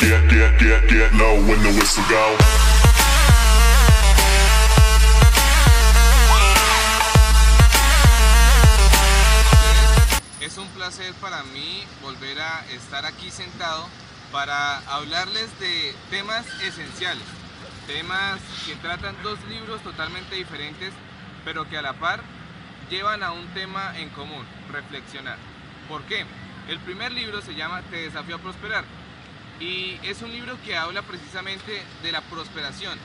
get low when the whistle go. Es un placer para mí volver a estar aquí sentado para hablarles de temas esenciales, temas que tratan dos libros totalmente diferentes, pero que a la par llevan a un tema en común, reflexionar. ¿Por qué? El primer libro se llama Te desafío a prosperar y es un libro que habla precisamente de la prosperación,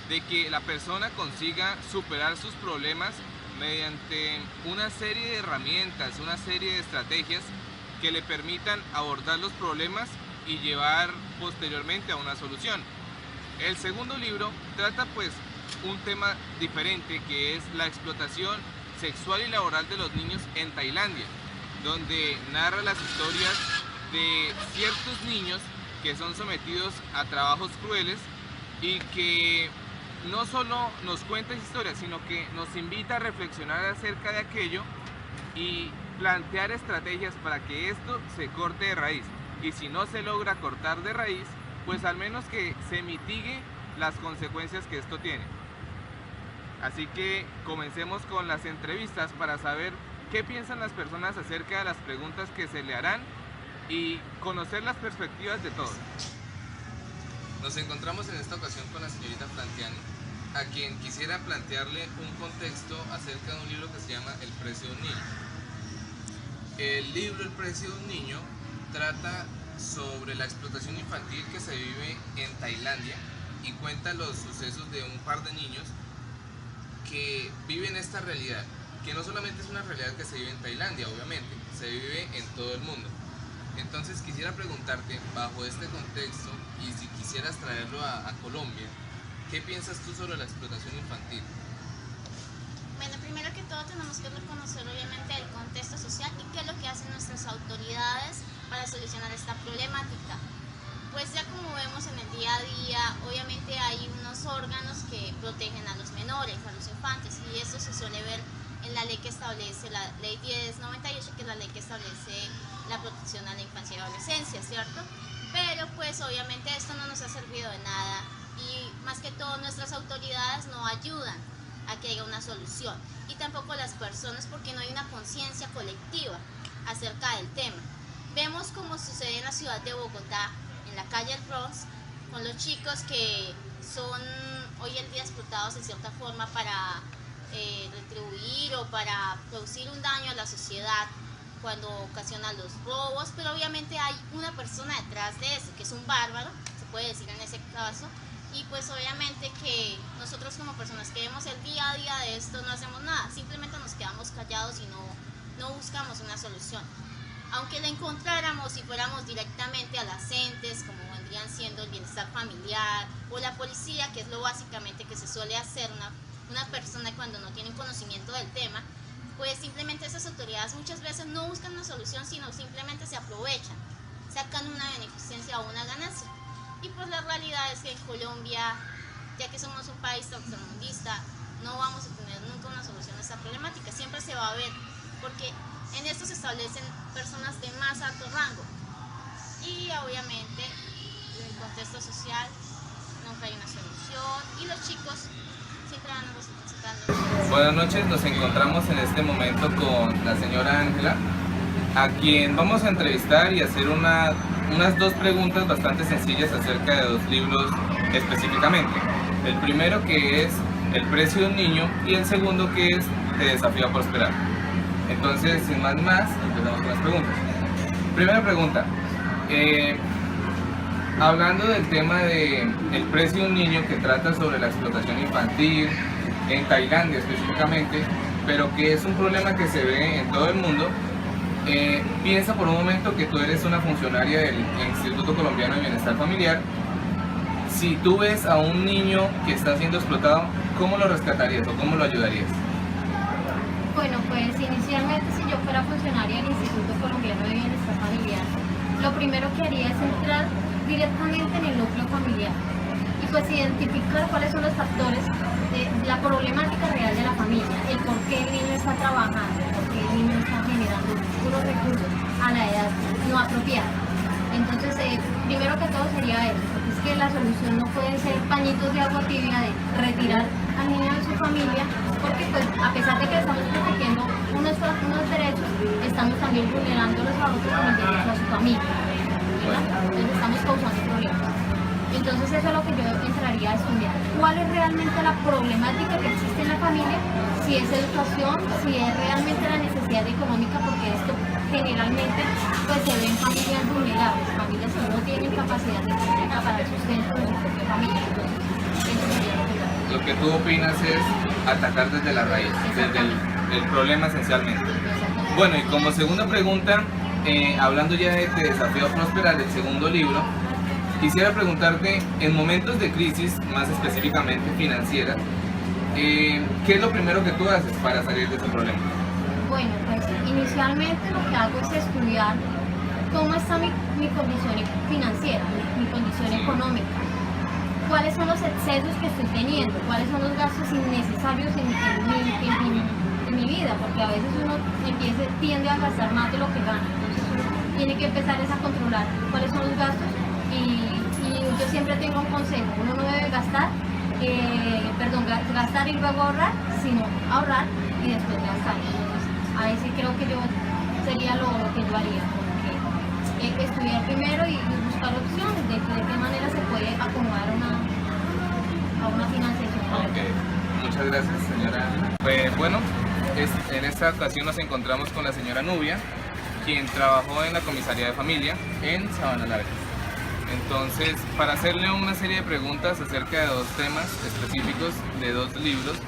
de que la persona consiga superar sus problemas mediante una serie de herramientas, una serie de estrategias que le permitan abordar los problemas y llevar posteriormente a una solución. El segundo libro trata pues un tema diferente, que es la explotación sexual y laboral de los niños en Tailandia, donde narra las historias de ciertos niños que son sometidos a trabajos crueles y que no solo nos cuenta historias, sino que nos invita a reflexionar acerca de aquello y plantear estrategias para que esto se corte de raíz. Y si no se logra cortar de raíz, pues al menos que se mitigue las consecuencias que esto tiene. Así que comencemos con las entrevistas para saber qué piensan las personas acerca de las preguntas que se le harán y conocer las perspectivas de todos. Nos encontramos en esta ocasión con la señorita Plantiani, a quien quisiera plantearle un contexto acerca de un libro que se llama El precio de un niño. El libro El precio de un niño trata sobre la explotación infantil que se vive en Tailandia y cuenta los sucesos de un par de niños que viven esta realidad, que no solamente es una realidad que se vive en Tailandia, obviamente, se vive en todo el mundo. Entonces quisiera preguntarte, bajo este contexto, y si quisieras traerlo a Colombia, ¿qué piensas tú sobre la explotación infantil? Bueno, primero que todo tenemos que reconocer obviamente el contexto social y qué es lo que hacen nuestras autoridades para solucionar esta problemática. Pues ya como vemos en el día a día, obviamente hay unos órganos que protegen a los menores, a los infantes, y eso se suele ver en la ley que establece, la ley 1098, que es la ley que establece la protección a la infancia y adolescencia, ¿cierto? Pero pues obviamente esto no nos ha servido de nada y más que todo nuestras autoridades no ayudan a que haya una solución y tampoco las personas, porque no hay una conciencia colectiva acerca del tema. Vemos como sucede en la ciudad de Bogotá, en la calle del Bronx, con los chicos que son hoy en día explotados en cierta forma para retribuir o para producir un daño a la sociedad cuando ocasionan los robos, pero obviamente hay una persona detrás de eso, que es un bárbaro, se puede decir en ese caso, y pues obviamente que nosotros como personas que vemos el día a día de esto no hacemos nada, simplemente nos quedamos callados y no buscamos una solución. Aunque la encontráramos y fuéramos directamente a las entes, como vendrían siendo el bienestar familiar o la policía, que es lo básicamente que se suele hacer una persona cuando no tiene conocimiento del tema, pues simplemente esas autoridades muchas veces no buscan una solución, sino simplemente se aprovechan, sacan una beneficencia o una ganancia. Y pues la realidad es que en Colombia, ya que somos un país tercermundista, no vamos a tener nunca una solución a esta problemática, siempre se va a ver, porque en esto se establecen personas de más alto rango y obviamente en el contexto social nunca hay una solución y los chicos siempre van a necesitar. Buenas noches, nos encontramos en este momento con la señora Ángela, a quien vamos a entrevistar y hacer unas dos preguntas bastante sencillas acerca de dos libros específicamente. El primero, que es El precio de un niño, y el segundo, que es Te desafío a prosperar. Entonces, sin más ni más, empezamos con las preguntas. Primera pregunta, hablando del tema de El precio de un niño, que trata sobre la explotación infantil en Tailandia específicamente, pero que es un problema que se ve en todo el mundo, piensa por un momento que tú eres una funcionaria del Instituto Colombiano de Bienestar Familiar. Si tú ves a un niño que está siendo explotado, ¿cómo lo rescatarías o cómo lo ayudarías? Bueno, pues inicialmente si yo fuera funcionaria del Instituto Colombiano de Bienestar Familiar, lo primero que haría es entrar directamente en el núcleo familiar y pues identificar cuáles son los factores de la problemática real de la familia, el por qué el niño está trabajando, el por qué el niño está generando puros recursos a la edad no apropiada. Entonces, primero que todo sería eso, porque es que la solución no puede ser pañitos de agua tibia de retirar al niño de su familia, porque pues a pesar de que estamos protegiendo unos derechos, estamos también vulnerándolos a otros con el derecho a su familia, ¿verdad? Entonces estamos causando problemas. Entonces eso es lo que yo entraría a estudiar. ¿Cuál es realmente la problemática que existe en la familia? Si es educación, si es realmente la necesidad económica, porque esto generalmente pues se ve en familias vulnerables, familias que no tienen capacidad económica para el sustento de su propia familia. Entonces, eso sería lo que yo haría. Lo que tú opinas es atacar desde la raíz, desde el problema esencialmente. Exactamente. Bueno, y como segunda pregunta, hablando ya de Te desafío a prosperar, el segundo libro, quisiera preguntarte, en momentos de crisis, más específicamente financiera, ¿qué es lo primero que tú haces para salir de ese problema? Bueno, pues inicialmente lo que hago es estudiar cómo está mi condición financiera, mi condición económica, cuáles son los excesos que estoy teniendo, cuáles son los gastos innecesarios en mi vida, porque a veces uno tiende a gastar más de lo que gana, entonces uno tiene que empezar a controlar cuáles son los gastos y yo siempre tengo un consejo, uno no debe gastar y luego ahorrar, sino ahorrar y después gastar. Entonces, ahí sí creo que yo sería lo que yo haría, porque estudiar primero y buscar opciones de qué manera se puede acomodar a una financiación. Ok, muchas gracias, señora. Pues bueno, en esta ocasión nos encontramos con la señora Nubia, quien trabajó en la comisaría de familia en Sabana Larga. Entonces, para hacerle una serie de preguntas acerca de dos temas específicos de dos libros,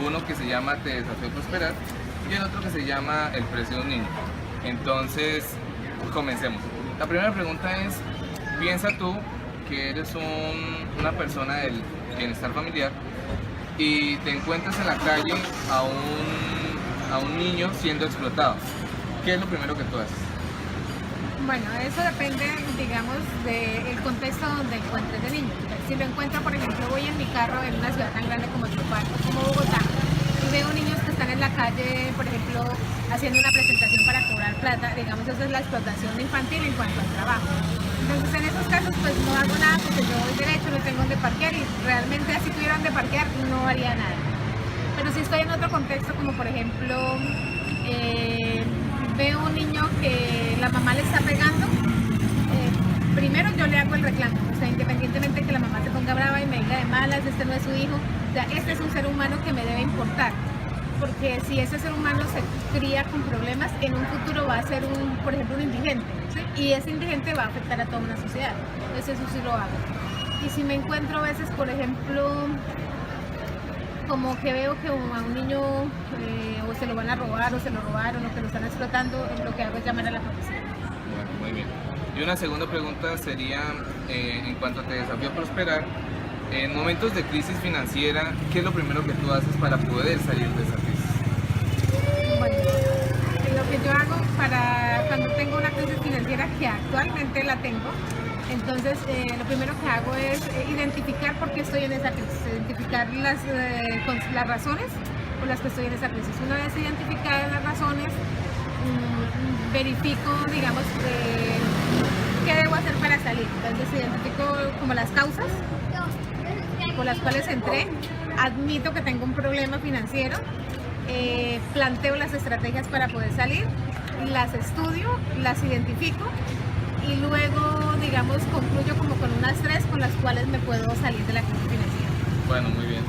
uno que se llama Te desafío a prosperar y el otro que se llama El precio de un niño. Entonces, comencemos. La primera pregunta es, piensa tú que eres una persona del bienestar familiar y te encuentras en la calle a un niño siendo explotado. ¿Qué es lo primero que tú haces? Bueno, eso depende, digamos, del contexto donde encuentres el niño. Si lo encuentro, por ejemplo, voy en mi carro en una ciudad tan grande como Chopal o como Bogotá y veo niños que están en la calle, por ejemplo, haciendo una presentación para cobrar plata, digamos, eso es la explotación infantil en cuanto al trabajo. Entonces, en esos casos, pues no hago nada porque yo voy derecho, no tengo donde parquear y realmente si tuviera donde parquear no haría nada. Pero si estoy en otro contexto, como por ejemplo, veo un niño que la mamá le está pegando, primero yo le hago el reclamo, o sea, independientemente que la mamá se ponga brava y me diga de malas, este no es su hijo, o sea, este es un ser humano que me debe importar, porque si ese ser humano se cría con problemas, en un futuro va a ser, por ejemplo, un indigente, ¿sí? Y ese indigente va a afectar a toda una sociedad, entonces eso sí lo hago. Y si me encuentro a veces, por ejemplo, como que veo que a un niño o se lo van a robar o se lo robaron o que lo están explotando, lo que hago es llamar a la policía. Bueno, muy bien. Y una segunda pregunta sería, en cuanto a Te desafío a prosperar, en momentos de crisis financiera, ¿qué es lo primero que tú haces para poder salir de esa crisis? Bueno, lo que yo hago para cuando tengo una crisis financiera, que actualmente la tengo, entonces lo primero que hago es identificar por qué estoy en esa crisis, identificar las razones por las que estoy en esa crisis. Una vez identificadas las razones, verifico, digamos, qué debo hacer para salir. Entonces identifico como las causas por las cuales entré, admito que tengo un problema financiero, planteo las estrategias para poder salir, las estudio, las identifico y luego, digamos, concluyo como con unas 3 con las cuales me puedo salir de la crisis financiera. Bueno, muy bien.